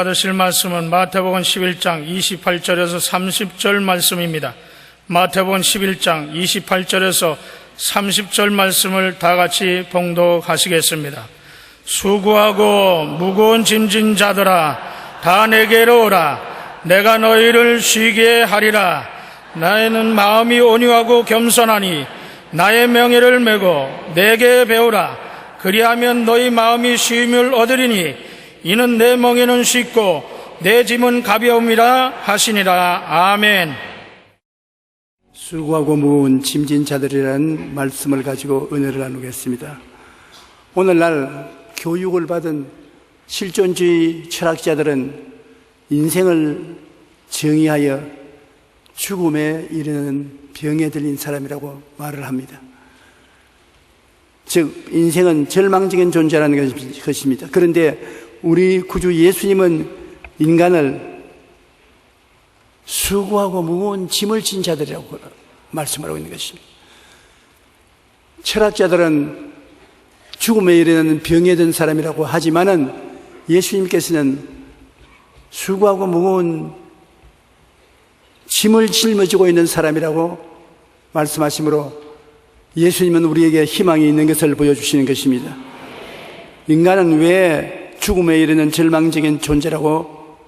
들으실 말씀은 마태복음 11장 28절에서 30절 말씀입니다. 마태복음 11장 28절에서 30절 말씀을 다 같이 봉독하시겠습니다. 수고하고 무거운 짐진 자들아 다 내게로 오라. 내가 너희를 쉬게 하리라. 나는 마음이 온유하고 겸손하니 나의 명예를 메고 내게 배우라. 그리하면 너희 마음이 쉼을 얻으리니 이는 내 멍에는 쉽고 내 짐은 가벼움이라 하시니라. 아멘. 수고하고 무거운 짐진 자들이라는 말씀을 가지고 은혜를 나누겠습니다. 오늘날 교육을 받은 실존주의 철학자들은 인생을 정의하여 죽음에 이르는 병에 들린 사람이라고 말을 합니다. 즉 인생은 절망적인 존재라는 것입니다. 그런데 우리 구주 예수님은 인간을 수고하고 무거운 짐을 진 자들이라고 말씀하고 있는 것입니다. 철학자들은 죽음에 이르는 병에 든 사람이라고 하지만은 예수님께서는 수고하고 무거운 짐을 짊어지고 있는 사람이라고 말씀하시므로 예수님은 우리에게 희망이 있는 것을 보여주시는 것입니다. 인간은 왜 죽음에 이르는 절망적인 존재라고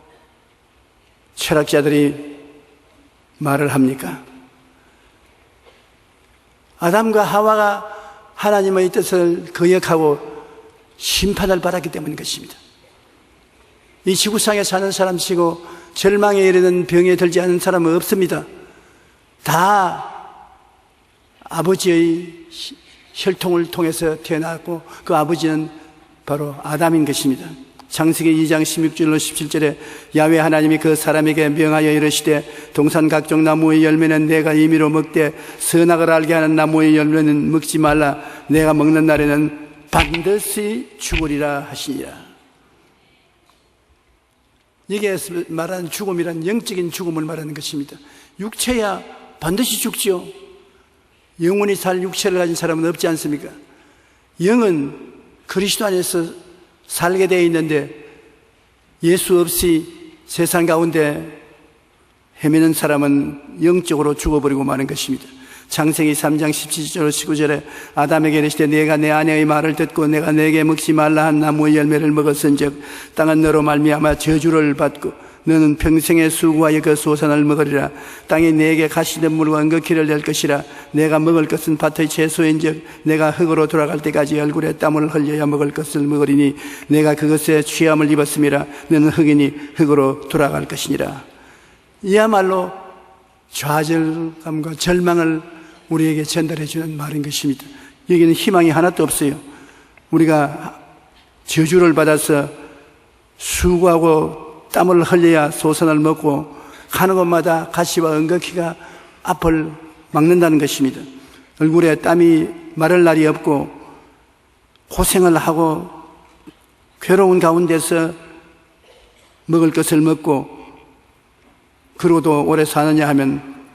철학자들이 말을 합니까? 아담과 하와가 하나님의 뜻을 거역하고 심판을 받았기 때문인 것입니다. 이 지구상에 사는 사람 치고 절망에 이르는 병에 들지 않은 사람은 없습니다. 다 아버지의 혈통을 통해서 태어났고 그 아버지는 바로 아담인 것입니다. 창세기 2장 16절로 17절에 야훼 하나님이 그 사람에게 명하여 이르시되 동산 각종 나무의 열매는 내가 임의로 먹되 선악을 알게 하는 나무의 열매는 먹지 말라. 내가 먹는 날에는 반드시 죽으리라 하시니라. 이게 말하는 죽음이란 영적인 죽음을 말하는 것입니다. 육체야 반드시 죽지요. 영원히 살 육체를 가진 사람은 없지 않습니까? 영은 그리스도 안에서 살게 되어 있는데 예수 없이 세상 가운데 헤매는 사람은 영적으로 죽어버리고 마는 것입니다. 창세기 3장 17절 19절에 아담에게 이르시되 내가 내 아내의 말을 듣고 내가 내게 먹지 말라 한 나무의 열매를 먹었은즉 땅은 너로 말미암아 저주를 받고 너는 평생에 수고하여 그 소산을 먹으리라. 땅이 내게 가시덤물과 은거키를 낼 것이라. 내가 먹을 것은 밭의 채소인즉 내가 흙으로 돌아갈 때까지 얼굴에 땀을 흘려야 먹을 것을 먹으리니 내가 그것에 취함을 입었음이라. 너는 흙이니 흙으로 돌아갈 것이니라. 이야말로 좌절감과 절망을 우리에게 전달해 주는 말인 것입니다. 여기는 희망이 하나도 없어요. 우리가 저주를 받아서 수고하고 땀을 흘려야 소선을 먹고 가는 곳마다 가시와 은거키가 앞을 막는다는 것입니다. 얼굴에 땀이 마를 날이 없고 고생을 하고 괴로운 가운데서 먹을 것을 먹고 그러고도 오래 사느냐 하면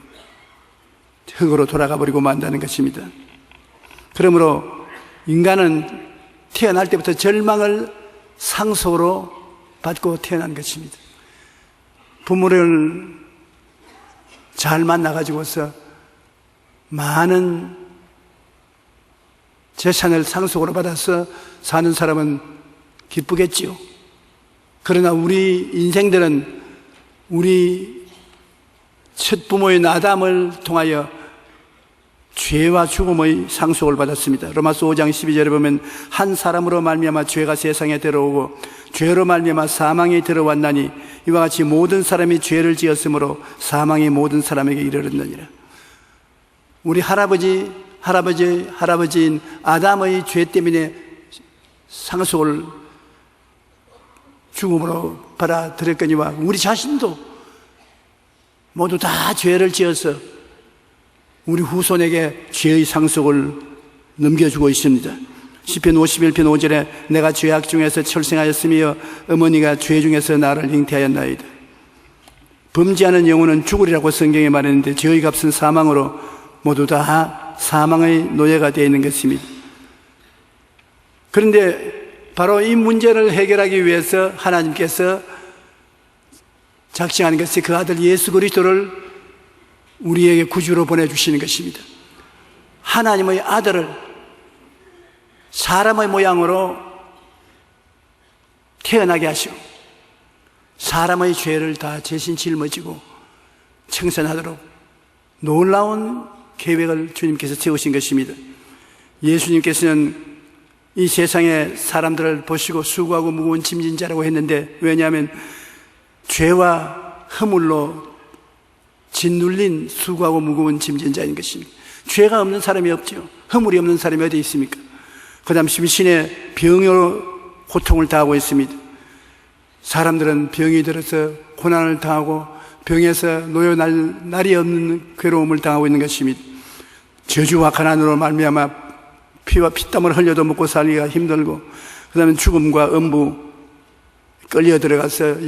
흙으로 돌아가 버리고 만다는 것입니다. 그러므로 인간은 태어날 때부터 절망을 상속으로 받고 태어난 것입니다. 부모를 잘 만나가지고서 많은 재산을 상속으로 받아서 사는 사람은 기쁘겠지요. 그러나 우리 인생들은 우리 첫 부모인 아담을 통하여 죄와 죽음의 상속을 받았습니다. 로마서 5장 12절에 보면 한 사람으로 말미암아 죄가 세상에 들어오고 죄로 말미암아 사망이 들어왔나니 이와 같이 모든 사람이 죄를 지었으므로 사망이 모든 사람에게 이르렀느니라. 우리 할아버지인 아담의 죄 때문에 상속을 죽음으로 받아들였거니와 우리 자신도 모두 다 죄를 지어서 우리 후손에게 죄의 상속을 넘겨주고 있습니다. 시편 51편 5절에 내가 죄악 중에서 철생하였으며 어머니가 죄 중에서 나를 잉태하였나이다. 범죄하는 영혼은 죽으리라고 성경에 말했는데 죄의 값은 사망으로 모두 다 사망의 노예가 되어 있는 것입니다. 그런데 바로 이 문제를 해결하기 위해서 하나님께서 작정하는 것이 그 아들 예수 그리스도를 우리에게 구주로 보내주시는 것입니다. 하나님의 아들을 사람의 모양으로 태어나게 하시고 사람의 죄를 다 대신 짊어지고 청산하도록 놀라운 계획을 주님께서 세우신 것입니다. 예수님께서는 이 세상의 사람들을 보시고 수고하고 무거운 짐진 자라고 했는데, 왜냐하면 죄와 허물로 짓눌린 수고하고 무거운 짐진 자인 것입니다. 죄가 없는 사람이 없죠. 허물이 없는 사람이 어디 있습니까? 그 다음 심신의 병으로 고통을 당하고 있습니다. 사람들은 병이 들어서 고난을 당하고 병에서 놓여날 날이 없는 괴로움을 당하고 있는 것입니다. 저주와 가난으로 말미암아 피와 피땀을 흘려도 먹고 살기가 힘들고, 그 다음에 죽음과 음부 끌려 들어가서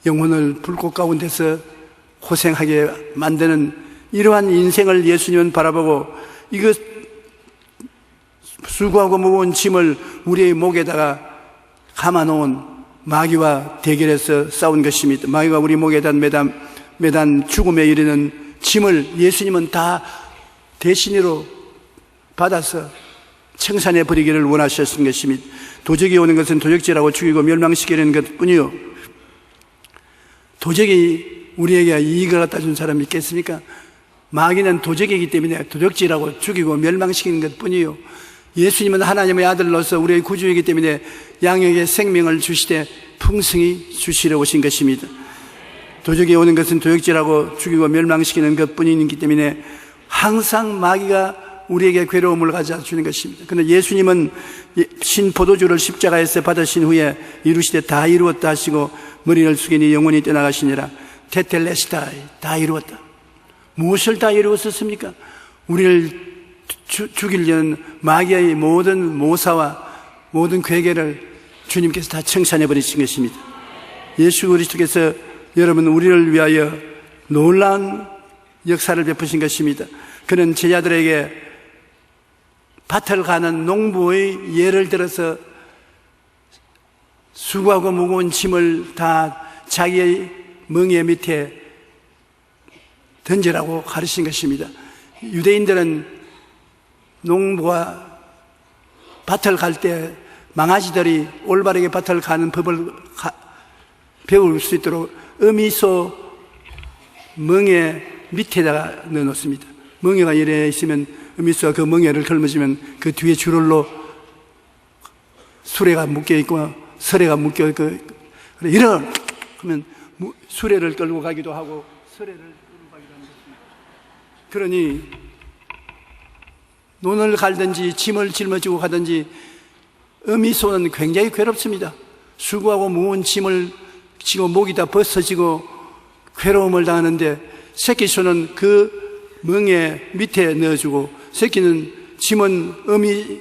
영혼을 불꽃 가운데서 고생하게 만드는 이러한 인생을 예수님은 바라보고, 이거 수고하고 무거운 짐을 우리의 목에다가 감아놓은 마귀와 대결해서 싸운 것입니다. 마귀가 우리 목에다 매단 죽음에 이르는 짐을 예수님은 다 대신으로 받아서 청산해 버리기를 원하셨던 것입니다. 도적이 오는 것은 도적질하고 죽이고 멸망시키는 것뿐이요, 도적이 우리에게 이익을 갖다 준 사람이 있겠습니까? 마귀는 도적이기 때문에 도적질하고 죽이고 멸망시키는 것뿐이요, 예수님은 하나님의 아들로서 우리의 구주이기 때문에 양에게 생명을 주시되 풍성히 주시러 오신 것입니다. 도적이 오는 것은 도적질하고 죽이고 멸망시키는 것뿐이기 때문에 항상 마귀가 우리에게 괴로움을 가져다 주는 것입니다. 그러나 예수님은 신포도주를 십자가에서 받으신 후에 이루시되 다 이루었다 하시고 머리를 숙이니 영원히 떠나가시니라. 테텔레스타이, 다 이루었다. 무엇을 다 이루었습니까? 우리를 죽이려는 마귀의 모든 모사와 모든 괴계를 주님께서 다 청산해 버리신 것입니다. 예수 그리스도께서 여러분 우리를 위하여 놀라운 역사를 베푸신 것입니다. 그는 제자들에게 밭을 가는 농부의 예를 들어서 수고하고 무거운 짐을 다 자기의 멍에 밑에 던지라고 가르친 것입니다. 유대인들은 농부가 밭을 갈 때 망아지들이 올바르게 밭을 가는 법을 배울 수 있도록 어미소 멍에 밑에다가 넣어놓습니다. 멍에가 이래 있으면 어미소가 그 멍에를 걸머지면 그 뒤에 줄을로 수레가 묶여있고 서래가 묶여있고, 그래 이런 그러면 수레를 끌고 가기도 하고 서래를 끌고 가기도 하는 것입니다. 그러니 논을 갈든지 짐을 짊어지고 가든지 어미소는 굉장히 괴롭습니다. 수고하고 무거운 짐을 지고 목이 다 벗어지고 괴로움을 당하는데, 새끼소는 그 멍에 밑에 넣어주고 새끼는 짐은 어미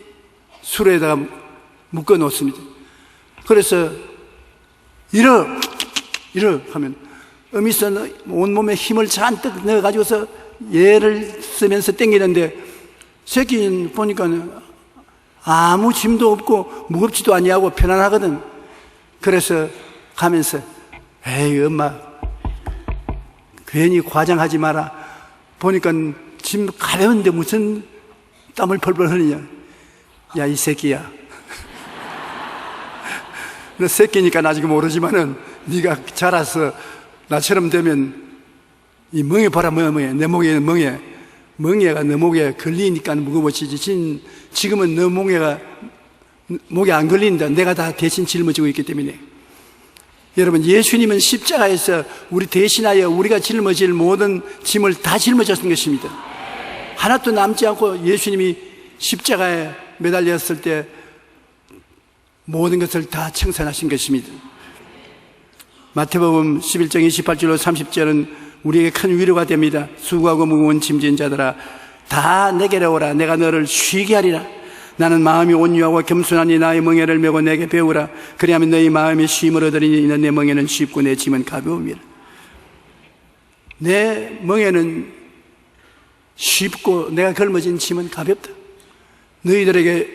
수레에다가 묶어 놓습니다. 그래서 이러 하면 어미소는 온몸에 힘을 잔뜩 넣어가지고서 얘를 쓰면서 당기는데, 새끼는 보니까 아무 짐도 없고 무겁지도 아니하고 편안하거든. 그래서 가면서 에이 엄마 괜히 과장하지 마라. 보니까 짐 가벼운데 무슨 땀을 펄펄 흘리냐. 야 이 새끼야. 너 새끼니까 아직 모르지만은 네가 자라서 나처럼 되면 이 멍에 봐라. 멍에 내 목에 있는 멍에가 너 목에 걸리니까 무거워지지. 지금은 너 목에 안 걸린다. 내가 다 대신 짊어지고 있기 때문에. 여러분, 예수님은 십자가에서 우리 대신하여 우리가 짊어질 모든 짐을 다 짊어졌던 것입니다. 하나도 남지 않고 예수님이 십자가에 매달렸을 때 모든 것을 다 청산하신 것입니다. 마태복음 11장 28절로 30절은 우리에게 큰 위로가 됩니다. 수고하고 무거운 짐진 자들아 다 내게로 오라. 내가 너를 쉬게 하리라. 나는 마음이 온유하고 겸손하니 나의 멍에를 메고 내게 배우라. 그리하면 너희 마음이 쉼을 얻으리니 이는 내 멍에는 쉽고 내 짐은 가벼움이라. 내 멍에는 쉽고 내가 걸머진 짐은 가볍다. 너희들에게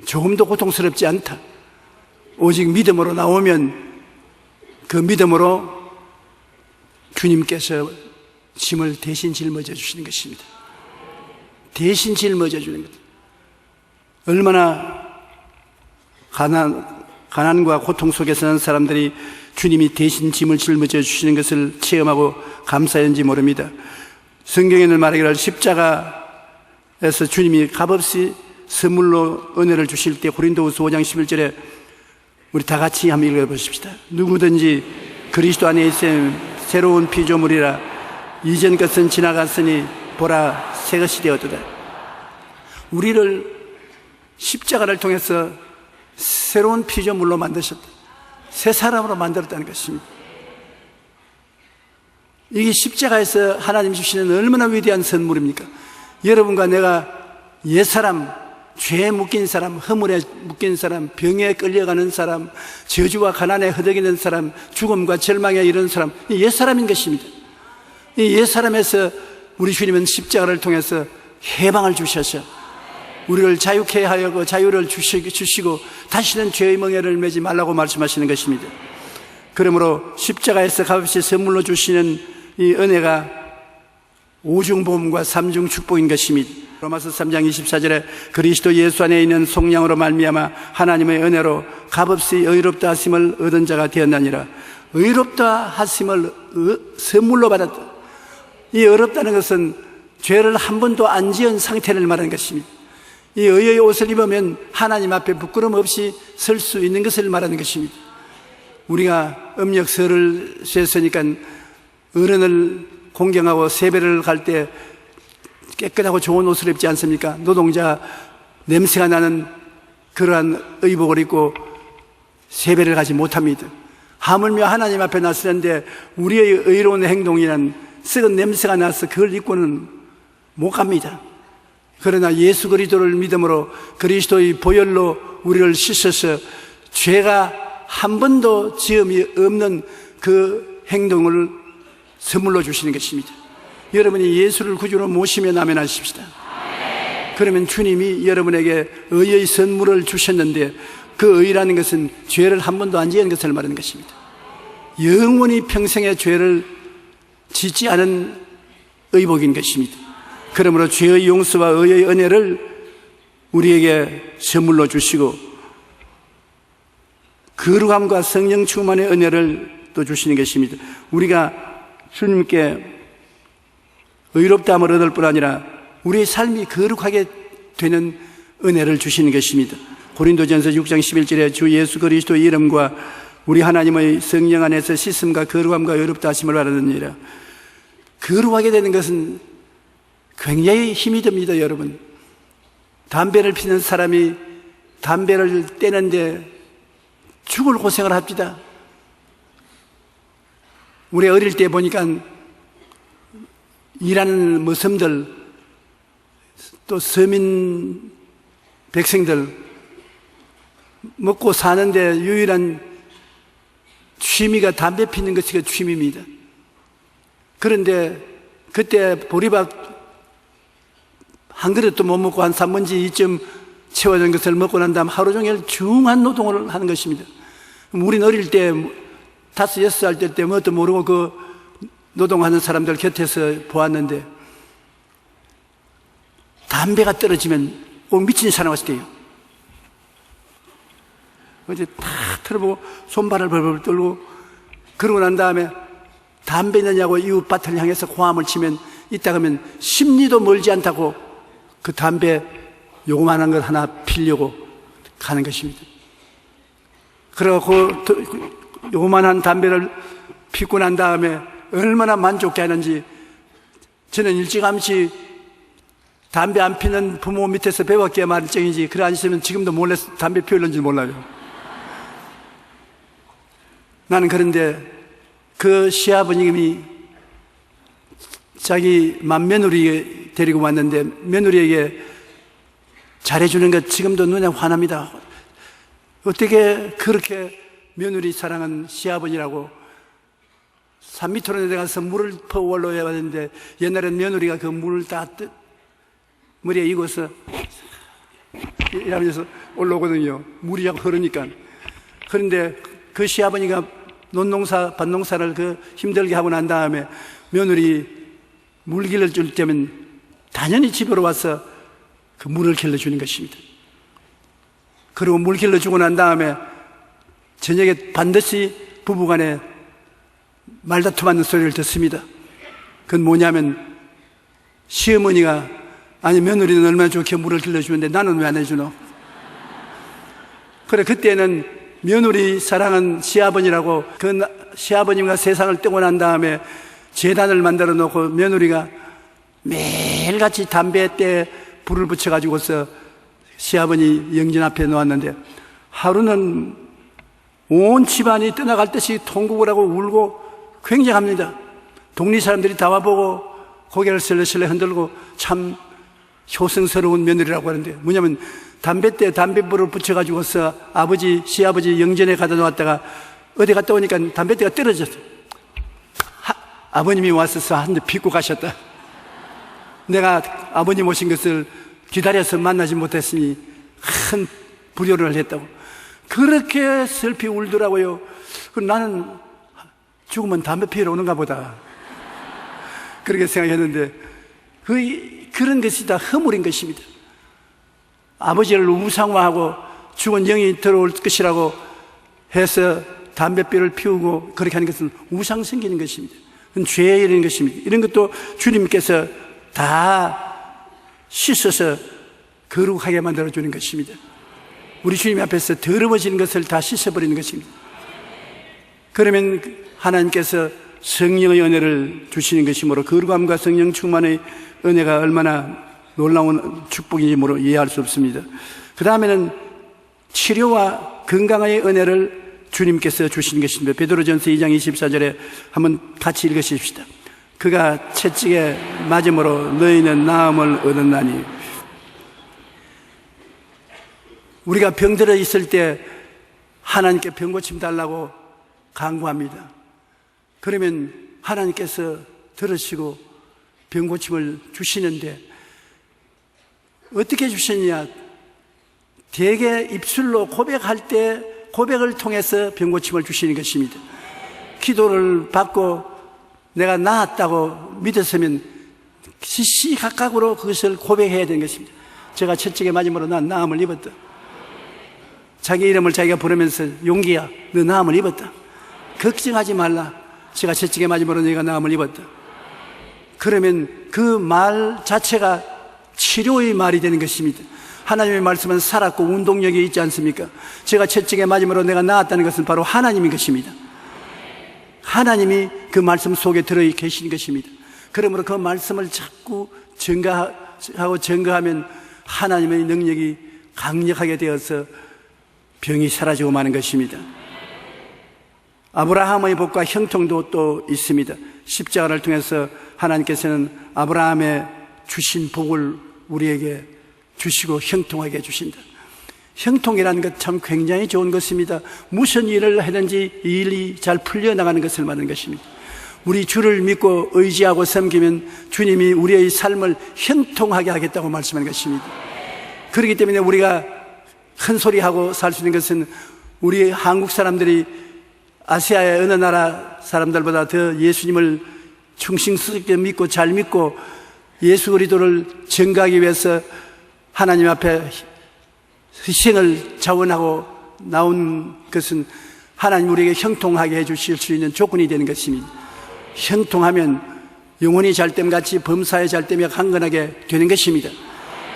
조금도 고통스럽지 않다. 오직 믿음으로 나오면 그 믿음으로 주님께서 짐을 대신 짊어져 주시는 것입니다. 대신 짊어져 주는 것. 얼마나 가난과 고통 속에 사는 사람들이 주님이 대신 짐을 짊어져 주시는 것을 체험하고 감사했는지 모릅니다. 성경에는 말하기를 십자가에서 주님이 값없이 선물로 은혜를 주실 때 고린도후서 5장 11절에 우리 다 같이 한번 읽어보십시다. 누구든지 그리스도 안에 있으면 새로운 피조물이라 이전 것은 지나갔으니 보라 새 것이 되었도다. 우리를 십자가를 통해서 새로운 피조물로 만드셨다. 새 사람으로 만들었다는 것입니다. 이게 십자가에서 하나님 주시는 얼마나 위대한 선물입니까? 여러분과 내가 옛사람, 죄에 묶인 사람, 허물에 묶인 사람, 병에 끌려가는 사람, 저주와 가난에 허덕이는 사람, 죽음과 절망에 이르는 사람, 이 옛사람인 것입니다. 이 옛사람에서 우리 주님은 십자가를 통해서 해방을 주셔서 우리를 자유케 하여 자유를 주시고 다시는 죄의 멍에를 매지 말라고 말씀하시는 것입니다. 그러므로 십자가에서 값없이 선물로 주시는 이 은혜가 오중보험과 삼중 축복인 것입니다. 로마서 3장 24절에 그리스도 예수 안에 있는 속량으로 말미암아 하나님의 은혜로 값없이 의롭다 하심을 얻은 자가 되었나니라. 의롭다 하심을 선물로 받았다. 이 의롭다는 것은 죄를 한 번도 안 지은 상태를 말하는 것입니다. 이 의의 옷을 입으면 하나님 앞에 부끄럼 없이 설 수 있는 것을 말하는 것입니다. 우리가 음력설을 쇠으니까 어른을 공경하고 세배를 갈 때 깨끗하고 좋은 옷을 입지 않습니까? 노동자 냄새가 나는 그러한 의복을 입고 세배를 가지 못합니다. 하물며 하나님 앞에 나서는데 우리의 의로운 행동이란 썩은 냄새가 나서 그걸 입고는 못 갑니다. 그러나 예수 그리스도를 믿음으로 그리스도의 보혈로 우리를 씻어서 죄가 한 번도 지음이 없는 그 행동을 선물로 주시는 것입니다. 여러분이 예수를 구주로 모시며 아멘하십시다. 그러면 주님이 여러분에게 의의 선물을 주셨는데 그 의라는 것은 죄를 한 번도 안 지은 것을 말하는 것입니다. 영원히 평생의 죄를 짓지 않은 의복인 것입니다. 그러므로 죄의 용서와 의의 은혜를 우리에게 선물로 주시고 거룩함과 성령 충만의 은혜를 또 주시는 것입니다. 우리가 주님께 의롭다함을 얻을 뿐 아니라 우리의 삶이 거룩하게 되는 은혜를 주시는 것입니다. 고린도전서 6장 11절에 주 예수 그리스도의 이름과 우리 하나님의 성령 안에서 씻음과 거룩함과 의롭다 하심을 바라느니라. 거룩하게 되는 것은 굉장히 힘이 듭니다. 여러분, 담배를 피는 사람이 담배를 떼는데 죽을 고생을 합니다. 우리 어릴 때 보니까 일하는 머슴들, 또 서민 백성들 먹고 사는데 유일한 취미가 담배 피는 것이 취미입니다. 그런데 그때 보리밥 한 그릇도 못 먹고 한 3분지 2점 채워진 것을 먹고 난 다음 하루 종일 중한 노동을 하는 것입니다. 우리는 어릴 때 5, 6살 때 뭣도 모르고 그 노동하는 사람들 곁에서 보았는데 담배가 떨어지면 꼭 미친 사람 같이 돼요. 어제 탁 틀어보고 손발을 벌벌 떨고 그러고 난 다음에 담배 있느냐고 이웃 밭을 향해서 고함을 치면 이따 가면 심리도 멀지 않다고 그 담배 요만한 걸 하나 피려고 가는 것입니다. 그래갖고 요만한 담배를 피고 난 다음에 얼마나 만족해 하는지 저는 일찌감치 담배 안 피는 부모 밑에서 배웠기에 말정이지 그래 안 있으면 지금도 몰래 담배 피울는지 몰라요. 나는 그런데 그 시아버님이 자기 맏며느리 데리고 왔는데 며느리에게 잘해주는 것 지금도 눈에 환합니다. 어떻게 그렇게 며느리 사랑한 시아버지라고 산 밑으로 내려가서 물을 퍼 올라야 하는데 옛날엔 며느리가 그 물을 다 머리에 익어서 이러면서 올라오거든요. 물이 자꾸 흐르니까. 그런데 그 시아버지가 논농사, 밭농사를 힘들게 하고 난 다음에 며느리 물 길러줄 때면 당연히 집으로 와서 그 물을 길러주는 것입니다. 그리고 물 길러주고 난 다음에 저녁에 반드시 부부간에 말다툼하는 소리를 듣습니다. 그건 뭐냐면 시어머니가 아니 며느리는 얼마나 좋게 물을 길러주는데 나는 왜 안 해주노? 그래 그때는 며느리 사랑은 시아버지라고 그 시아버님과 세상을 뜨고 난 다음에 제단을 만들어 놓고 며느리가 매일같이 담배에 불을 붙여가지고서 시아버지 영전 앞에 놓았는데 하루는 온 집안이 떠나갈 듯이 통곡을 하고 울고 굉장합니다. 동리 사람들이 다 와보고 고개를 슬렁슬렁 흔들고 참 효성스러운 며느리라고 하는데 뭐냐면 담뱃대에 담뱃불을 붙여가지고서 시아버지 영전에 가다 놓았다가 어디 갔다 오니까 담뱃대가 떨어졌어요. 아버님이 와서 한 대 빚고 가셨다. 내가 아버님 오신 것을 기다려서 만나지 못했으니 큰 불효를 했다고. 그렇게 슬피 울더라고요. 나는 죽으면 담배 피우러 오는가 보다. 그렇게 생각했는데 그런 것이 다 허물인 것입니다. 아버지를 우상화하고 죽은 영이 들어올 것이라고 해서 담배피를 피우고 그렇게 하는 것은 우상 생기는 것입니다. 그건 죄에 이르는 것입니다. 이런 것도 주님께서 다 씻어서 거룩하게 만들어주는 것입니다. 우리 주님 앞에서 더러워지는 것을 다 씻어버리는 것입니다. 그러면 하나님께서 성령의 은혜를 주시는 것이므로 거룩함과 성령 충만의 은혜가 얼마나 놀라운 축복인지 이해할 수 없습니다. 그 다음에는 치료와 건강의 은혜를 주님께서 주시는 것입니다. 베드로전서 2장 24절에 한번 같이 읽으십시다. 그가 채찍에 맞음으로 너희는 나음을 얻었나니. 우리가 병들어 있을 때 하나님께 병고침 달라고 간구합니다. 그러면 하나님께서 들으시고 병고침을 주시는데 어떻게 주시느냐? 대개 입술로 고백할 때 고백을 통해서 병고침을 주시는 것입니다. 기도를 받고 내가 나았다고 믿었으면 시시각각으로 그것을 고백해야 되는 것입니다. 제가 채찍에 맞음으로 난 나음을 입었다. 자기 이름을 자기가 부르면서 용기야 너 나음을 입었다. 걱정하지 말라. 제가 채찍에 맞음으로 내가 나음을 입었다. 그러면 그 말 자체가 치료의 말이 되는 것입니다. 하나님의 말씀은 살았고 운동력이 있지 않습니까? 제가 채찍에 맞음으로 내가 나았다는 것은 바로 하나님인 것입니다. 하나님이 그 말씀 속에 들어 계신 것입니다. 그러므로 그 말씀을 자꾸 증거하면 하나님의 능력이 강력하게 되어서 병이 사라지고 마는 것입니다. 아브라함의 복과 형통도 또 있습니다. 십자가를 통해서 하나님께서는 아브라함의 주신 복을 우리에게 주시고 형통하게 해주신다. 형통이라는 것 참 굉장히 좋은 것입니다. 무슨 일을 하든지 이 일이 잘 풀려나가는 것을 말하는 것입니다. 우리 주를 믿고 의지하고 섬기면 주님이 우리의 삶을 형통하게 하겠다고 말씀하는 것입니다. 그렇기 때문에 우리가 큰 소리하고 살 수 있는 것은 우리 한국 사람들이 아시아의 어느 나라 사람들보다 더 예수님을 충성스럽게 믿고 잘 믿고 예수 그리스도를 전가하기 위해서 하나님 앞에 희생을 자원하고 나온 것은 하나님 우리에게 형통하게 해주실 수 있는 조건이 되는 것입니다. 형통하면 영혼이 잘됨같이 범사의 잘됨이 강건하게 되는 것입니다.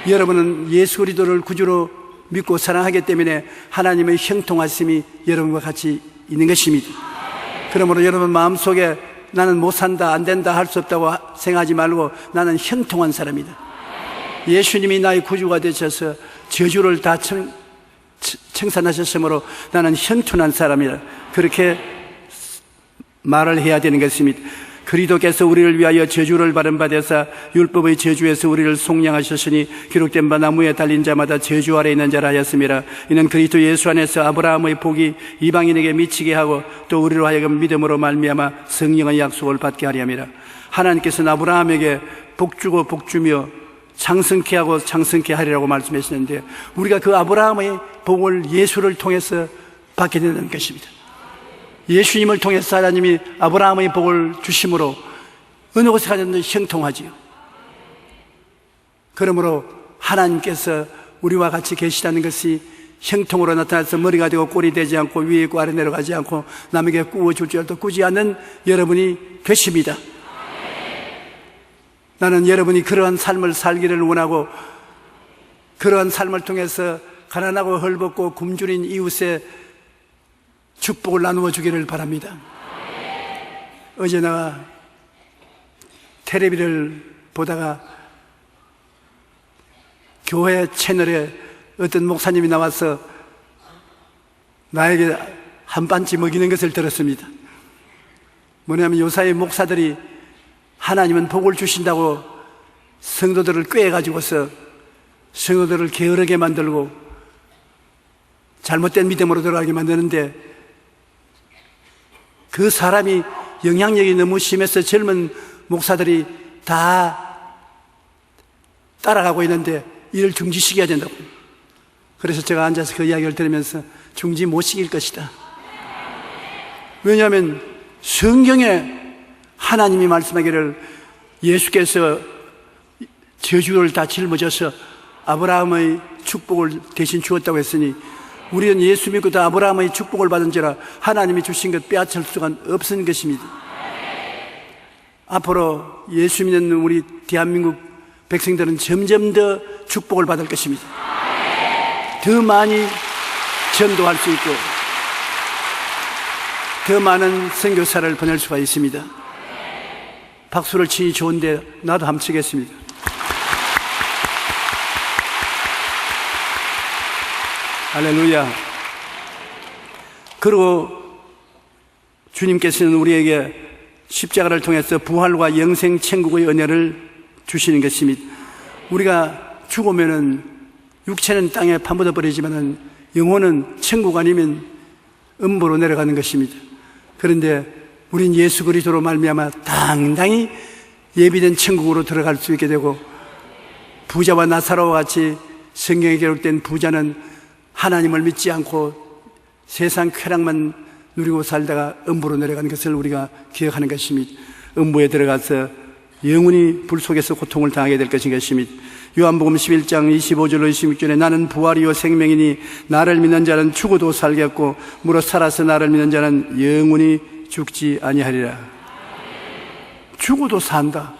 여러분은 예수 그리스도를 구주로 믿고 사랑하기 때문에 하나님의 형통하심이 여러분과 같이 있는 것입니다. 그러므로 여러분 마음속에 나는 못 산다, 안 된다, 할 수 없다고 생각하지 말고 나는 형통한 사람이다. 예수님이 나의 구주가 되셔서 저주를 다 청산하셨으므로 나는 형통한 사람이다. 그렇게 말을 해야 되는 것입니다. 그리스도께서 우리를 위하여 저주를 받은 바 되사 율법의 저주에서 우리를 속량하셨으니 기록된 바 나무에 달린 자마다 저주 아래 있는 자라 하였습니다. 이는 그리스도 예수 안에서 아브라함의 복이 이방인에게 미치게 하고 또 우리로 하여금 믿음으로 말미암아 성령의 약속을 받게 하려 함이라. 하나님께서는 아브라함에게 복 주고 복 주며 창성케 하고 창성케 하리라고 말씀하시는데 우리가 그 아브라함의 복을 예수를 통해서 받게 되는 것입니다. 예수님을 통해서 하나님이 아브라함의 복을 주심으로 어느 곳에 가든지 형통하지요. 그러므로 하나님께서 우리와 같이 계시다는 것이 형통으로 나타나서 머리가 되고 꼴이 되지 않고 위에 있고 아래 내려가지 않고 남에게 꾸어줄 줄 알도 꾸지 않는 여러분이 되십니다. 나는 여러분이 그러한 삶을 살기를 원하고 그러한 삶을 통해서 가난하고 헐벗고 굶주린 이웃의 축복을 나누어 주기를 바랍니다. 어제 내가 텔레비를 보다가 교회 채널에 어떤 목사님이 나와서 나에게 한 반지 먹이는 것을 들었습니다. 뭐냐면 요사이 목사들이 하나님은 복을 주신다고 성도들을 꾀해가지고서 성도들을 게으르게 만들고 잘못된 믿음으로 들어가게 만드는데 그 사람이 영향력이 너무 심해서 젊은 목사들이 다 따라가고 있는데 이를 중지시켜야 된다고. 그래서 제가 앉아서 그 이야기를 들으면서 중지 못 시킬 것이다. 왜냐하면 성경에 하나님이 말씀하기를 예수께서 저주를 다 짊어져서 아브라함의 축복을 대신 주었다고 했으니 우리는 예수 믿고 다 아브라함의 축복을 받은지라 하나님이 주신 것 빼앗을 수가 없는 것입니다. 앞으로 예수 믿는 우리 대한민국 백성들은 점점 더 축복을 받을 것입니다. 더 많이 전도할 수 있고 더 많은 선교사를 보낼 수가 있습니다. 박수를 치기 좋은데 나도 한번 치겠습니다. 할렐루야. 그리고 주님께서는 우리에게 십자가를 통해서 부활과 영생 천국의 은혜를 주시는 것입니다. 우리가 죽으면은 육체는 땅에 파묻어 버리지만은 영혼은 천국 아니면 음부로 내려가는 것입니다. 그런데 우린 예수 그리스도로 말미암아 당당히 예비된 천국으로 들어갈 수 있게 되고 부자와 나사로와 같이 성경에 기록된 부자는 하나님을 믿지 않고 세상 쾌락만 누리고 살다가 음부로 내려가는 것을 우리가 기억하는 것입니다. 음부에 들어가서 영원히 불 속에서 고통을 당하게 될 것입니다. 요한복음 11장 25절로 26절에 나는 부활이요 생명이니 나를 믿는 자는 죽어도 살겠고 무릇 살아서 나를 믿는 자는 영원히 죽지 아니하리라. 죽어도 산다.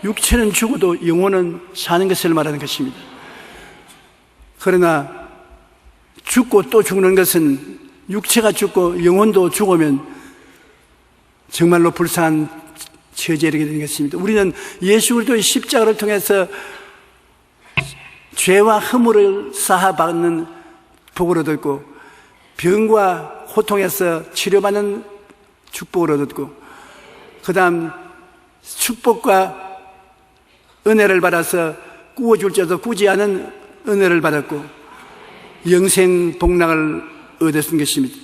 육체는 죽어도 영혼은 사는 것을 말하는 것입니다. 그러나 죽고 또 죽는 것은 육체가 죽고 영혼도 죽으면 정말로 불쌍한 처지에 이르게 되는 것입니다. 우리는 예수 그리스도의 십자가를 통해서 죄와 허물을 사하받는 복을 얻었고 병과 고통에서 치료받는 축복을 얻었고 그 다음 축복과 은혜를 받아서 구워줄 자도 꾸지 않은 은혜를 받았고 영생 복락을 얻었던 것입니다.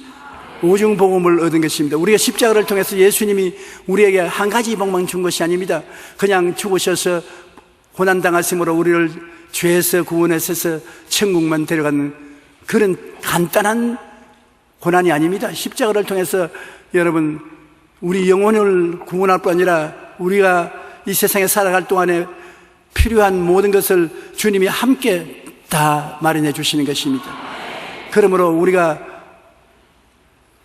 오중복음을 얻은 것입니다. 우리가 십자가를 통해서 예수님이 우리에게 한 가지 복만 준 것이 아닙니다. 그냥 죽으셔서 고난당하심으로 우리를 죄에서 구원하셔서 천국만 데려가는 그런 간단한 고난이 아닙니다. 십자가를 통해서 여러분 우리 영혼을 구원할 뿐 아니라 우리가 이 세상에 살아갈 동안에 필요한 모든 것을 주님이 함께 다 마련해 주시는 것입니다. 그러므로 우리가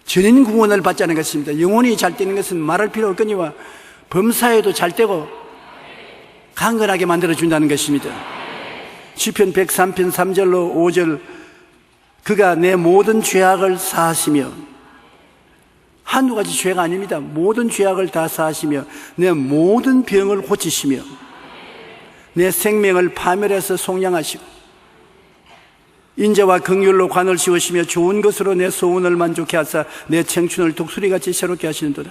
전인 구원을 받자는 것입니다. 영혼이 잘 되는 것은 말할 필요 없거니와 범사에도 잘 되고 강건하게 만들어준다는 것입니다. 시편 103편 3절로 5절 그가 내 모든 죄악을 사하시며 한두 가지 죄가 아닙니다. 모든 죄악을 다 사하시며 내 모든 병을 고치시며 내 생명을 파멸해서 속량하시고 인자와 긍휼로 관을 씌우시며 좋은 것으로 내 소원을 만족해 하사 내 청춘을 독수리같이 새롭게 하시는도다.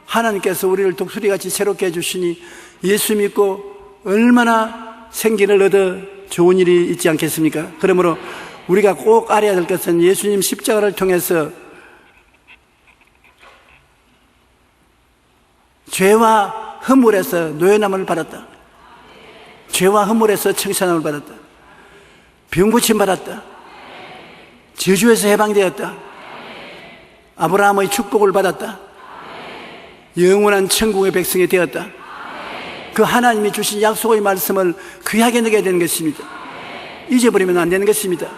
하나님께서 우리를 독수리같이 새롭게 해주시니 예수 믿고 얼마나 생기를 얻어 좋은 일이 있지 않겠습니까? 그러므로 우리가 꼭 알아야 될 것은 예수님 십자가를 통해서 죄와 허물에서 노예남을 받았다. 죄와 허물에서 청산함을 받았다. 병고침 받았다. 저주에서 해방되었다. 아브라함의 축복을 받았다. 영원한 천국의 백성이 되었다. 그 하나님이 주신 약속의 말씀을 귀하게 여겨야 되는 것입니다. 잊어버리면 안 되는 것입니다.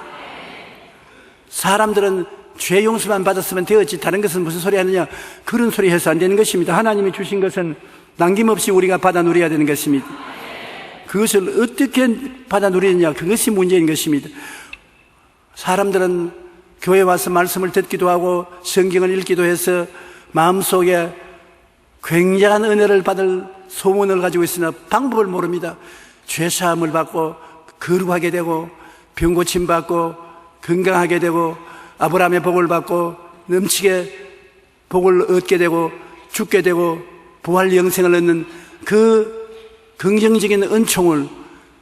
사람들은 죄 용서만 받았으면 되었지 다른 것은 무슨 소리 하느냐, 그런 소리 해서 안 되는 것입니다. 하나님이 주신 것은 남김없이 우리가 받아 누려야 되는 것입니다. 그것을 어떻게 받아 누리느냐, 그것이 문제인 것입니다. 사람들은 교회 와서 말씀을 듣기도 하고 성경을 읽기도 해서 마음속에 굉장한 은혜를 받을 소문을 가지고 있으나 방법을 모릅니다. 죄사함을 받고 거룩하게 되고 병 고침 받고 건강하게 되고 아브라함의 복을 받고 넘치게 복을 얻게 되고 죽게 되고 부활 영생을 얻는 그 긍정적인 은총을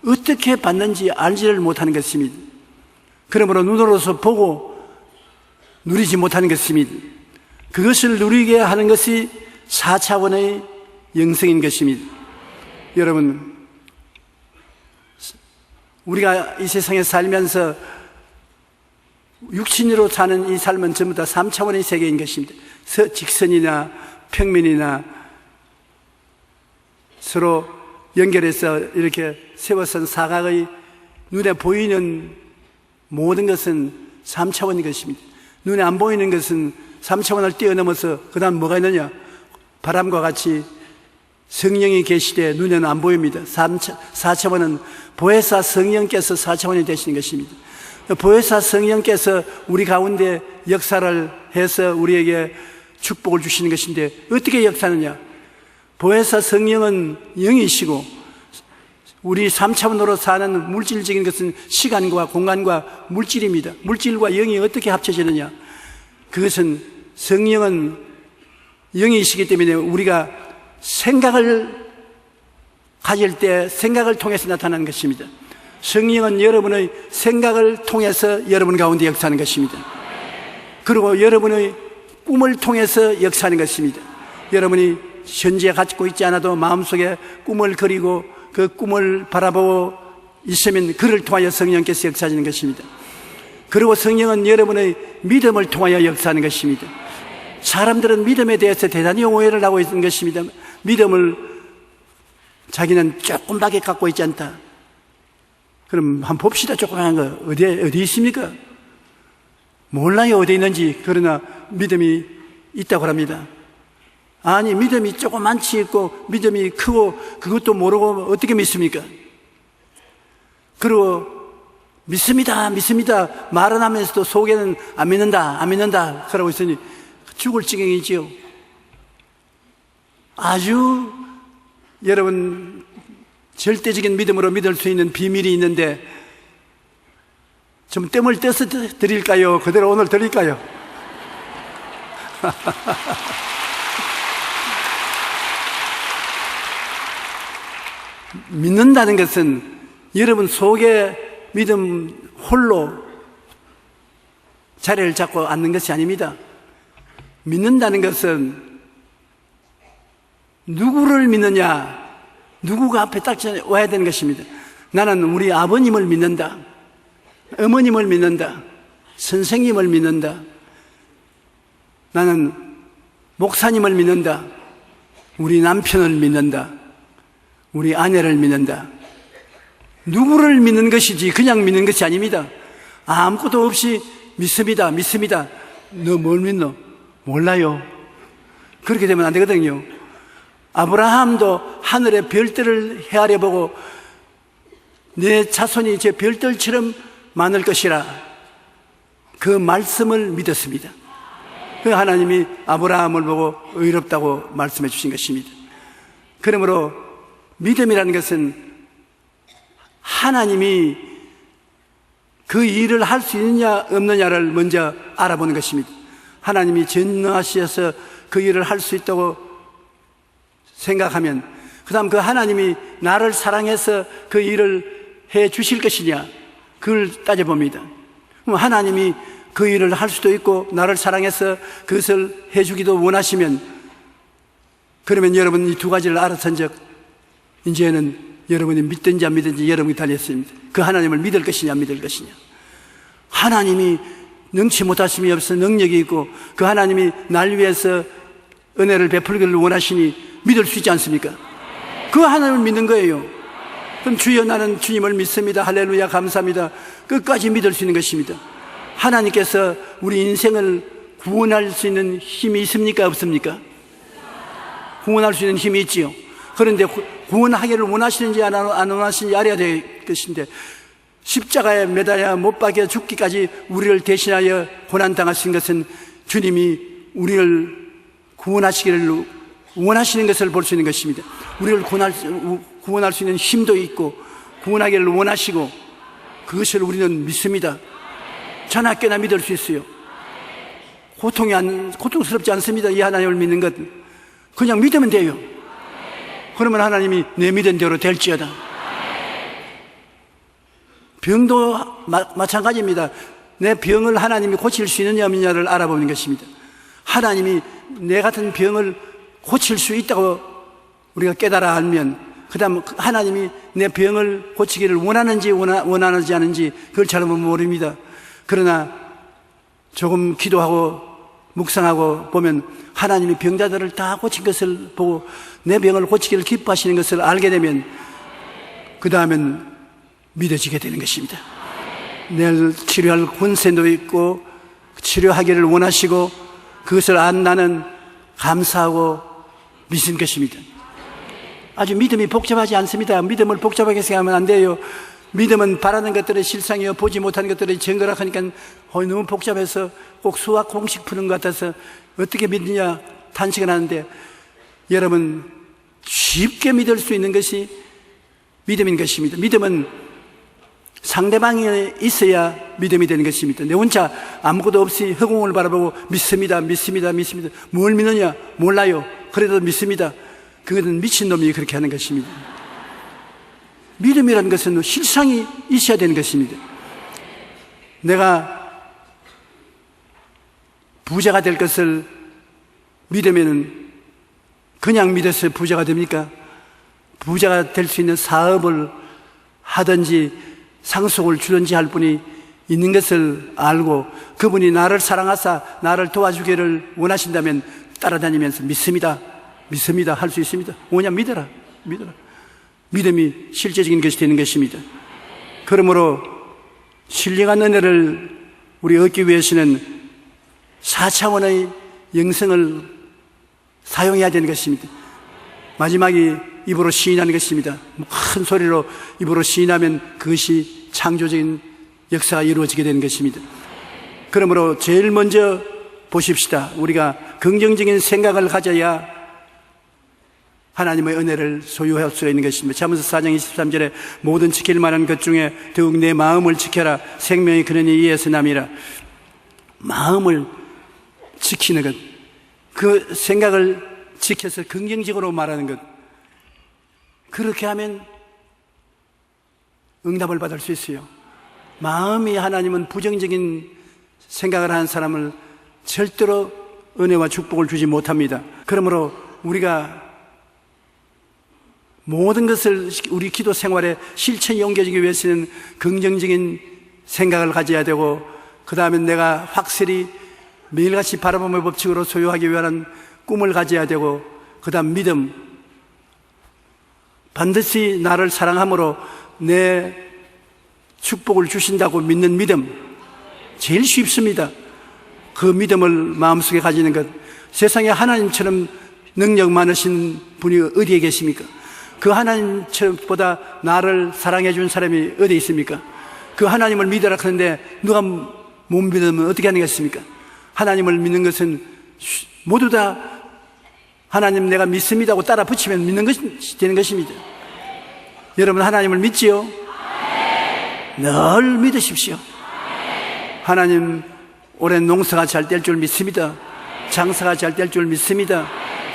어떻게 받는지 알지를 못하는 것입니다. 그러므로 눈으로서 보고 누리지 못하는 것입니다. 그것을 누리게 하는 것이 4차원의 영성인 것입니다. 여러분, 우리가 이 세상에 살면서 육신으로 사는 이 삶은 전부 다 3차원의 세계인 것입니다. 직선이나 평면이나 서로 연결해서 이렇게 세워선 사각의 눈에 보이는 모든 것은 3차원인 것입니다. 눈에 안 보이는 것은 3차원을 뛰어넘어서 그 다음 뭐가 있느냐, 바람과 같이 성령이 계시되 눈에는 안 보입니다. 4차원은 보혜사 성령께서 4차원이 되시는 것입니다. 보혜사 성령께서 우리 가운데 역사를 해서 우리에게 축복을 주시는 것인데 어떻게 역사하느냐, 보혜사 성령은 영이시고 우리 3차원으로 사는 물질적인 것은 시간과 공간과 물질입니다. 물질과 영이 어떻게 합쳐지느냐, 그것은 성령은 영이시기 때문에 우리가 생각을 가질 때 생각을 통해서 나타나는 것입니다. 성령은 여러분의 생각을 통해서 여러분 가운데 역사하는 것입니다. 그리고 여러분의 꿈을 통해서 역사하는 것입니다. 여러분이 현재 갖고 있지 않아도 마음속에 꿈을 그리고 그 꿈을 바라보고 있으면 그를 통하여 성령께서 역사하시는 것입니다. 그리고 성령은 여러분의 믿음을 통하여 역사하는 것입니다. 사람들은 믿음에 대해서 대단히 오해를 하고 있는 것입니다. 믿음을 자기는 조금밖에 갖고 있지 않다. 그럼 한번 봅시다. 조그마한 거 어디 있습니까? 몰라요, 어디 있는지. 그러나 믿음이 있다고 합니다. 아니, 믿음이 조그만치 있고 믿음이 크고 그것도 모르고 어떻게 믿습니까? 그리고 믿습니다 말은 하면서도 속에는 안 믿는다 그러고 있으니 죽을 지경이지요. 아주 여러분 절대적인 믿음으로 믿을 수 있는 비밀이 있는데 좀 뜸을 떼서 드릴까요? 그대로 오늘 드릴까요? 믿는다는 것은 여러분 속에 믿음 홀로 자리를 잡고 앉는 것이 아닙니다. 믿는다는 것은 누구를 믿느냐, 누구가 앞에 딱 와야 되는 것입니다. 나는 우리 아버님을 믿는다, 어머님을 믿는다, 선생님을 믿는다, 나는 목사님을 믿는다, 우리 남편을 믿는다, 우리 아내를 믿는다. 누구를 믿는 것이지 그냥 믿는 것이 아닙니다. 아무것도 없이 믿습니다. 너 뭘 믿노? 몰라요. 그렇게 되면 안 되거든요. 아브라함도 하늘의 별들을 헤아려 보고 내 자손이 제 별들처럼 많을 것이라 그 말씀을 믿었습니다. 그 하나님이 아브라함을 보고 의롭다고 말씀해 주신 것입니다. 그러므로 믿음이라는 것은 하나님이 그 일을 할 수 있느냐 없느냐를 먼저 알아보는 것입니다. 하나님이 전능하셔서 그 일을 할 수 있다고 생각하면 그 다음 그 하나님이 나를 사랑해서 그 일을 해 주실 것이냐, 그걸 따져봅니다. 그럼 하나님이 그 일을 할 수도 있고 나를 사랑해서 그것을 해 주기도 원하시면, 그러면 여러분 이 두 가지를 알아선적 이제는 여러분이 믿든지 안 믿든지 여러분이 달렸습니다. 그 하나님을 믿을 것이냐 안 믿을 것이냐. 하나님이 능치 못하심이 없어 능력이 있고 그 하나님이 날 위해서 은혜를 베풀기를 원하시니 믿을 수 있지 않습니까? 그 하나님을 믿는 거예요. 그럼 주여 나는 주님을 믿습니다. 할렐루야 감사합니다. 끝까지 믿을 수 있는 것입니다. 하나님께서 우리 인생을 구원할 수 있는 힘이 있습니까? 없습니까? 구원할 수 있는 힘이 있지요. 그런데 구원하기를 원하시는지 안 원하시는지 알아야 될 것인데 십자가에 매달려 못 박여 죽기까지 우리를 대신하여 고난당하신 것은 주님이 우리를 구원하시기를 원하시는 것을 볼 수 있는 것입니다. 우리를 구원할 수 있는 힘도 있고 구원하기를 원하시고 그것을 우리는 믿습니다. 자나깨나 믿을 수 있어요. 고통스럽지 않습니다. 이 하나님을 믿는 것 그냥 믿으면 돼요. 그러면 하나님이 내 믿은 대로 될지어다. 병도 마찬가지입니다. 내 병을 하나님이 고칠 수 있느냐 없느냐를 알아보는 것입니다. 하나님이 내 같은 병을 고칠 수 있다고 우리가 깨달아 알면 그 다음 하나님이 내 병을 고치기를 원하는지 원하지 않은지 그걸 잘 모릅니다. 그러나 조금 기도하고 묵상하고 보면 하나님이 병자들을 다 고친 것을 보고 내 병을 고치기를 기뻐하시는 것을 알게 되면 그 다음엔 믿어지게 되는 것입니다. 내일 치료할 권세도 있고 치료하기를 원하시고 그것을 안 나는 감사하고 믿은 것입니다. 아주 믿음이 복잡하지 않습니다. 믿음을 복잡하게 생각하면 안 돼요. 믿음은 바라는 것들의 실상이요 보지 못하는 것들의 증거라 하니까 너무 복잡해서 꼭 수학 공식 푸는 것 같아서 어떻게 믿느냐 탄식을 하는데 여러분 쉽게 믿을 수 있는 것이 믿음인 것입니다. 믿음은 상대방이 있어야 믿음이 되는 것입니다. 내 혼자 아무것도 없이 허공을 바라보고 믿습니다. 뭘 믿느냐 몰라요. 그래도 믿습니다. 그것은 미친놈이 그렇게 하는 것입니다. 믿음이라는 것은 실상이 있어야 되는 것입니다. 내가 부자가 될 것을 믿으면 그냥 믿어서 부자가 됩니까? 부자가 될 수 있는 사업을 하든지 상속을 주든지 할 분이 있는 것을 알고 그분이 나를 사랑하사 나를 도와주기를 원하신다면 따라다니면서 믿습니다 할 수 있습니다. 뭐냐 믿어라. 믿음이 실제적인 것이 되는 것입니다. 그러므로 신령한 은혜를 우리 얻기 위해서는 4차원의 영성을 사용해야 되는 것입니다. 마지막이 입으로 시인하는 것입니다. 큰 소리로 입으로 시인하면 그것이 창조적인 역사가 이루어지게 되는 것입니다. 그러므로 제일 먼저 보십시다. 우리가 긍정적인 생각을 가져야 하나님의 은혜를 소유할 수가 있는 것입니다. 잠언서 4장 23절에 모든 지킬 만한 것 중에 더욱 내 마음을 지켜라. 생명이 그러니 이에서 남이라. 마음을 지키는 것, 그 생각을 지켜서 긍정적으로 말하는 것, 그렇게 하면 응답을 받을 수 있어요. 마음이 하나님은 부정적인 생각을 하는 사람을 절대로 은혜와 축복을 주지 못합니다. 그러므로 우리가 모든 것을 우리 기도 생활에 실천이 옮겨지기 위해서는 긍정적인 생각을 가져야 되고 그 다음에 내가 확실히 매일같이 바라봄의 법칙으로 소유하기 위한 꿈을 가져야 되고 그 다음 믿음, 반드시 나를 사랑함으로 내 축복을 주신다고 믿는 믿음, 제일 쉽습니다. 그 믿음을 마음속에 가지는 것. 세상에 하나님처럼 능력 많으신 분이 어디에 계십니까? 그 하나님보다 나를 사랑해 준 사람이 어디에 있습니까? 그 하나님을 믿어라 하는데 누가 못 믿으면 어떻게 하겠습니까? 하나님을 믿는 것은 모두 다 하나님 내가 믿습니다고 따라 붙이면 믿는 것이 되는 것입니다. 여러분 하나님을 믿지요? 늘 믿으십시오. 하나님 올해 농사가 잘 될 줄 믿습니다. 장사가 잘 될 줄 믿습니다.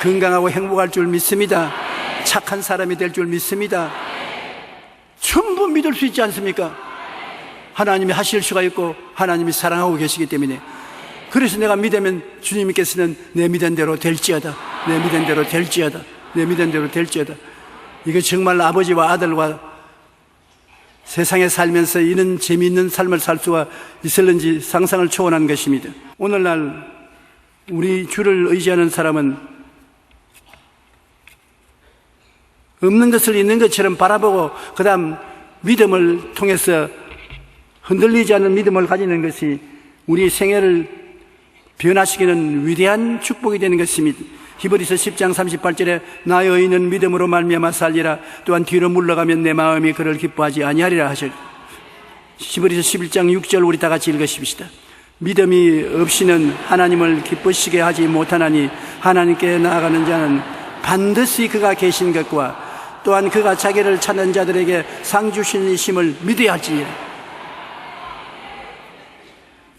건강하고 행복할 줄 믿습니다. 착한 사람이 될 줄 믿습니다. 전부 믿을 수 있지 않습니까? 하나님이 하실 수가 있고 하나님이 사랑하고 계시기 때문에. 그래서 내가 믿으면 주님께서는 내 믿은 대로 될지어다, 내 믿은 대로 될지어다, 내 믿은 대로 될지어다. 이게 정말 아버지와 아들과 세상에 살면서 이런 재미있는 삶을 살 수가 있을는지 상상을 초월한 것입니다. 오늘날 우리 주를 의지하는 사람은 없는 것을 있는 것처럼 바라보고 그 다음 믿음을 통해서 흔들리지 않는 믿음을 가지는 것이 우리 생애를 변화시키는 위대한 축복이 되는 것입니다. 히브리서 10장 38절에 나의 의인은 믿음으로 말미암아 살리라. 또한 뒤로 물러가면 내 마음이 그를 기뻐하지 아니하리라 하셨. 히브리서 11장 6절 우리 다 같이 읽으십시다. 믿음이 없이는 하나님을 기쁘시게 하지 못하나니 하나님께 나아가는 자는 반드시 그가 계신 것과 또한 그가 자기를 찾는 자들에게 상 주시는 이심을 믿어야 할지니라.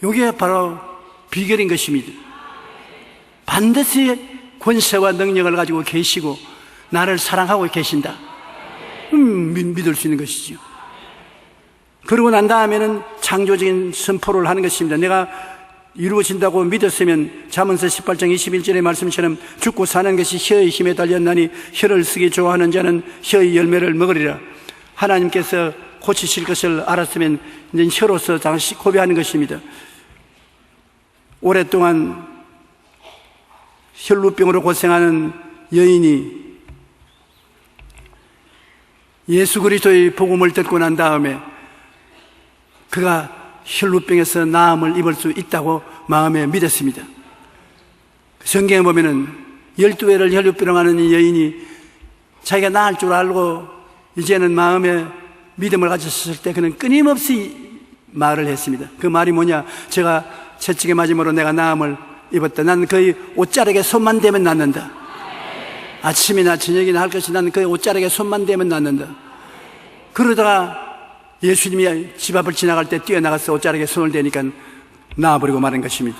이게 바로 비결인 것입니다. 반드시 권세와 능력을 가지고 계시고 나를 사랑하고 계신다. 믿을 수 있는 것이죠. 그러고 난 다음에는 창조적인 선포를 하는 것입니다. 내가 이루어진다고 믿었으면 잠언서 18장 21절의 말씀처럼 죽고 사는 것이 혀의 힘에 달렸나니 혀를 쓰기 좋아하는 자는 혀의 열매를 먹으리라. 하나님께서 고치실 것을 알았으면 이제 혀로서 다시 고백하는 것입니다. 오랫동안 혈루병으로 고생하는 여인이 예수 그리스도의 복음을 듣고 난 다음에 그가 혈루병에서 나음을 입을 수 있다고 마음에 믿었습니다. 성경에 보면은 12회를 혈루병으로 하는 이 여인이 자기가 나을 줄 알고 이제는 마음에 믿음을 가졌을 때 그는 끊임없이 말을 했습니다. 그 말이 뭐냐? 제가 채찍에 맞음으로 내가 나음을 입었다. 난 그의 옷자락에 손만 대면 낫는다. 아침이나 저녁이나 할 것이 나는 그의 옷자락에 손만 대면 낫는다. 그러다가 예수님이 집 앞을 지나갈 때 뛰어나가서 옷자락에 손을 대니까 나아버리고 마는 것입니다.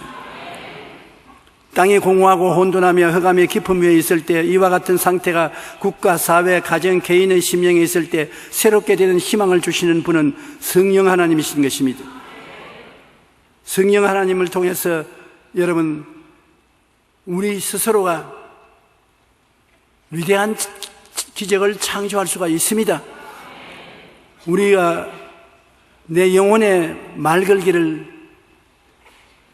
땅이 공허하고 혼돈하며 흑암의 깊은 위에 있을 때 이와 같은 상태가 국가, 사회, 가정, 개인의 심령에 있을 때 새롭게 되는 희망을 주시는 분은 성령 하나님이신 것입니다. 성령 하나님을 통해서 여러분, 우리 스스로가 위대한 기적을 창조할 수가 있습니다. 우리가 내 영혼의 말 걸기를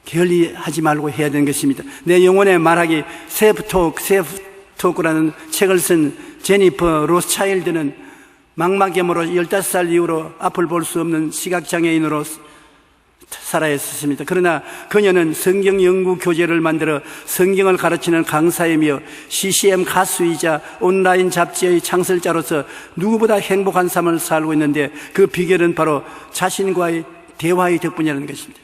게을리하지 말고 해야 되는 것입니다. 내 영혼의 말하기, 세프토크라는 책을 쓴 제니퍼 로스차일드는 망막염으로 15살 이후로 앞을 볼 수 없는 시각장애인으로 살아야 했습니다. 그러나 그녀는 성경 연구 교재를 만들어 성경을 가르치는 강사이며 CCM 가수이자 온라인 잡지의 창설자로서 누구보다 행복한 삶을 살고 있는데 그 비결은 바로 자신과의 대화의 덕분이라는 것입니다.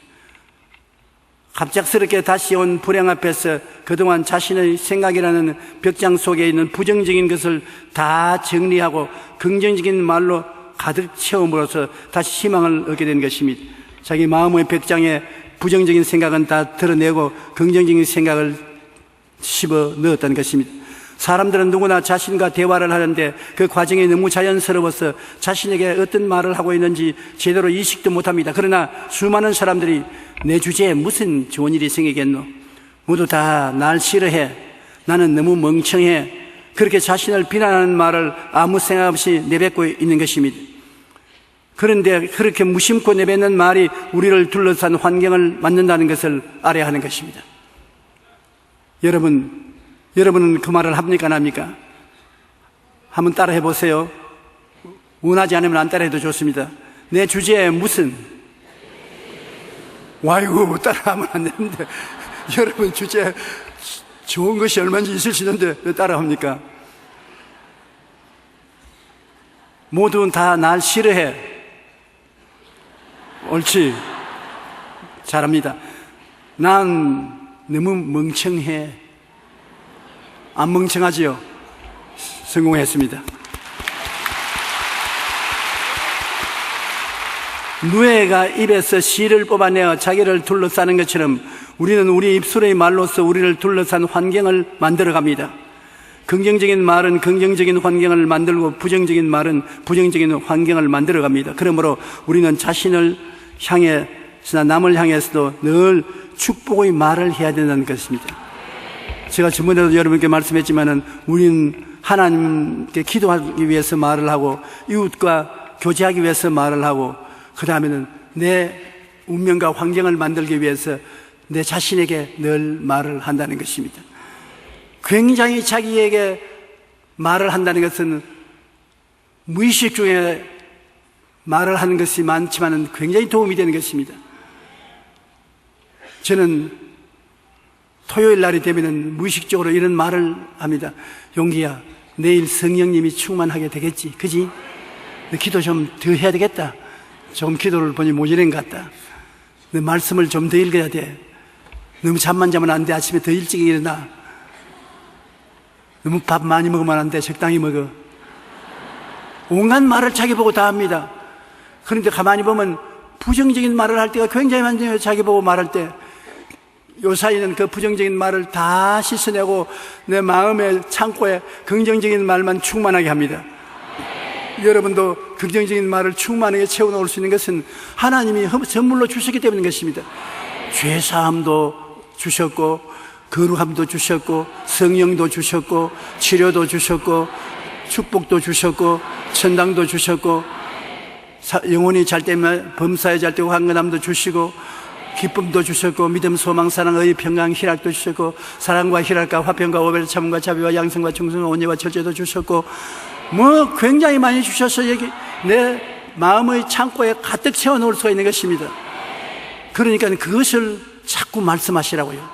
갑작스럽게 다시 온 불행 앞에서 그동안 자신의 생각이라는 벽장 속에 있는 부정적인 것을 다 정리하고 긍정적인 말로 가득 채움으로써 다시 희망을 얻게 된 것입니다. 자기 마음의 벽장에 부정적인 생각은 다 드러내고 긍정적인 생각을 씹어 넣었다는 것입니다. 사람들은 누구나 자신과 대화를 하는데 그 과정이 너무 자연스러워서 자신에게 어떤 말을 하고 있는지 제대로 인식도 못합니다. 그러나 수많은 사람들이 내 주제에 무슨 좋은 일이 생기겠노? 모두 다 날 싫어해. 나는 너무 멍청해. 그렇게 자신을 비난하는 말을 아무 생각 없이 내뱉고 있는 것입니다. 그런데 그렇게 무심코 내뱉는 말이 우리를 둘러싼 환경을 만든다는 것을 알아야 하는 것입니다. 여러분은 그 말을 합니까 안 합니까? 한번 따라해 보세요. 원하지 않으면 안 따라해도 좋습니다. 내 주제에 무슨 와이고 따라하면 안 되는데 여러분 주제에 좋은 것이 얼마인지 있을 수 있는데 왜 따라합니까? 모두 다 날 싫어해. 옳지. 잘합니다. 난 너무 멍청해. 안 멍청하지요? 성공했습니다. 누에가 입에서 씨를 뽑아내어 자기를 둘러싸는 것처럼 우리는 우리 입술의 말로서 우리를 둘러싼 환경을 만들어갑니다. 긍정적인 말은 긍정적인 환경을 만들고 부정적인 말은 부정적인 환경을 만들어갑니다. 그러므로 우리는 자신을 향해서나 남을 향해서도 늘 축복의 말을 해야 된다는 것입니다. 제가 저번에도 여러분께 말씀했지만은 우리는 하나님께 기도하기 위해서 말을 하고 이웃과 교제하기 위해서 말을 하고, 그 다음에는 내 운명과 환경을 만들기 위해서 내 자신에게 늘 말을 한다는 것입니다. 굉장히 자기에게 말을 한다는 것은 무의식 중에 말을 하는 것이 많지만 굉장히 도움이 되는 것입니다. 저는 토요일 날이 되면 무의식적으로 이런 말을 합니다. 용기야, 내일 성령님이 충만하게 되겠지, 그지? 기도 좀 더 해야 되겠다. 좀 기도를 보니 모자란 것 같다. 내 말씀을 좀 더 읽어야 돼. 너무 잠만 자면 안 돼. 아침에 더 일찍 일어나. 너무 밥 많이 먹으면 안 돼. 적당히 먹어. 온갖 말을 자기 보고 다 합니다. 그런데 가만히 보면 부정적인 말을 할 때가 굉장히 많아요. 자기 보고 말할 때. 요사이는 그 부정적인 말을 다 씻어내고 내 마음의 창고에 긍정적인 말만 충만하게 합니다. 여러분도 긍정적인 말을 충만하게 채워놓을 수 있는 것은 하나님이 선물로 주셨기 때문인 것입니다. 죄사함도 주셨고, 거룩함도 주셨고, 성령도 주셨고, 치료도 주셨고, 축복도 주셨고, 천당도 주셨고, 영혼이 잘 때면 범사에 잘 때고 황건함도 주시고, 기쁨도 주셨고, 믿음, 소망, 사랑, 의, 평강, 희락도 주셨고, 사랑과 희락과 화평과 오별, 참과 자비와 양성과 충성과 온유와 절제도 주셨고, 굉장히 많이 주셔서 여기 내 마음의 창고에 가득 채워놓을 수가 있는 것입니다. 그러니까 그것을 자꾸 말씀하시라고요.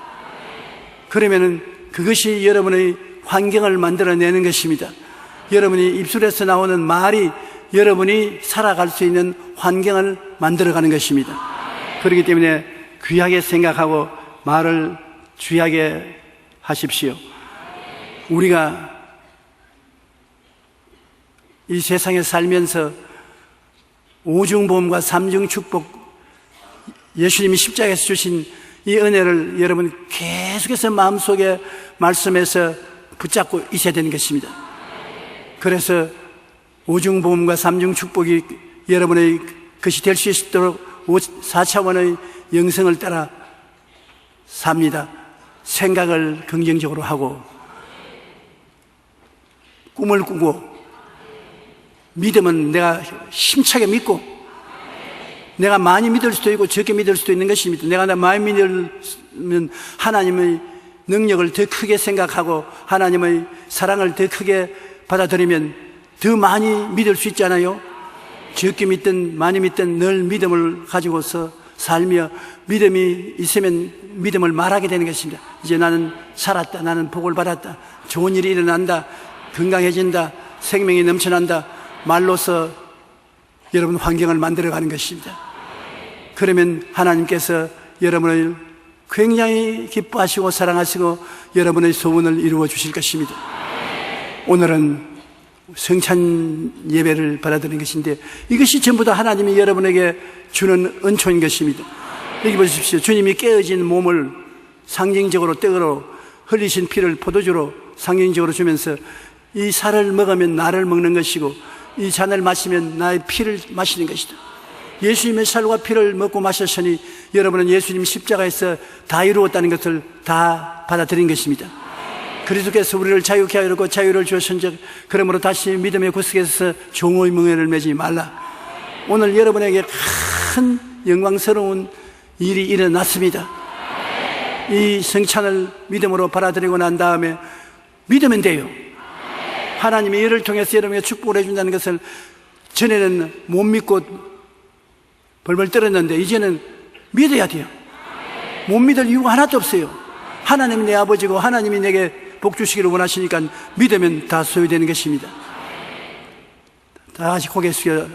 그러면은 그것이 여러분의 환경을 만들어내는 것입니다. 여러분이 입술에서 나오는 말이 여러분이 살아갈 수 있는 환경을 만들어가는 것입니다. 그렇기 때문에 귀하게 생각하고 말을 귀하게 하십시오. 우리가 이 세상에 살면서 오중보험과 삼중축복, 예수님이 십자가에서 주신 이 은혜를 여러분 계속해서 마음속에 말씀해서 붙잡고 있어야 되는 것입니다. 그래서 오중보험과 삼중축복이 여러분의 것이 될 수 있도록 4차원의 영성을 따라 삽니다. 생각을 긍정적으로 하고, 꿈을 꾸고, 믿음은 내가 힘차게 믿고, 내가 많이 믿을 수도 있고 적게 믿을 수도 있는 것입니다. 내가 많이 믿으면 하나님의 능력을 더 크게 생각하고 하나님의 사랑을 더 크게 받아들이면 더 많이 믿을 수 있잖아요. 적게 믿든 많이 믿든 늘 믿음을 가지고서 살며, 믿음이 있으면 믿음을 말하게 되는 것입니다. 이제 나는 살았다, 나는 복을 받았다, 좋은 일이 일어난다, 건강해진다, 생명이 넘쳐난다, 말로서 여러분 환경을 만들어가는 것입니다. 그러면 하나님께서 여러분을 굉장히 기뻐하시고 사랑하시고 여러분의 소원을 이루어 주실 것입니다. 오늘은 성찬 예배를 받아들이는 것인데, 이것이 전부 다 하나님이 여러분에게 주는 은총인 것입니다. 여기 보십시오. 주님이 깨어진 몸을 상징적으로 떡으로, 흘리신 피를 포도주로 상징적으로 주면서 이 살을 먹으면 나를 먹는 것이고 이 잔을 마시면 나의 피를 마시는 것이다. 예수님의 살과 피를 먹고 마셨으니 여러분은 예수님 십자가에서 다 이루었다는 것을 다 받아들인 것입니다. 그리스도께서 우리를 자유케 하였고 자유를 주셨은즉 그러므로 다시 믿음의 구석에서 종의 멍에를 매지 말라. 오늘 여러분에게 큰 영광스러운 일이 일어났습니다. 이 성찬을 믿음으로 받아들이고 난 다음에 믿으면 돼요. 하나님이 이를 통해서 여러분에게 축복을 해준다는 것을 전에는 못 믿고 벌벌 떨었는데 이제는 믿어야 돼요. 못 믿을 이유가 하나도 없어요. 하나님이 내 아버지고 하나님이 내게 복 주시기를 원하시니까 믿으면 다 소유되는 것입니다. 다시 고개 숙여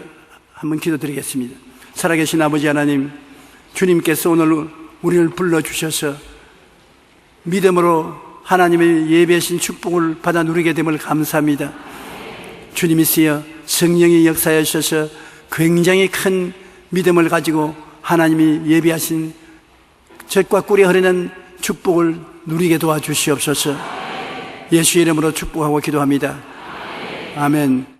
한번 기도드리겠습니다. 살아계신 아버지 하나님, 주님께서 오늘 우리를 불러주셔서 믿음으로 하나님의 예배하신 축복을 받아 누리게 됨을 감사합니다. 주님이시여 성령이 역사해 주셔서 굉장히 큰 믿음을 가지고 하나님이 예배하신 젖과 꿀이 흐르는 축복을 누리게 도와주시옵소서. 예수의 이름으로 축복하고 기도합니다. 아멘.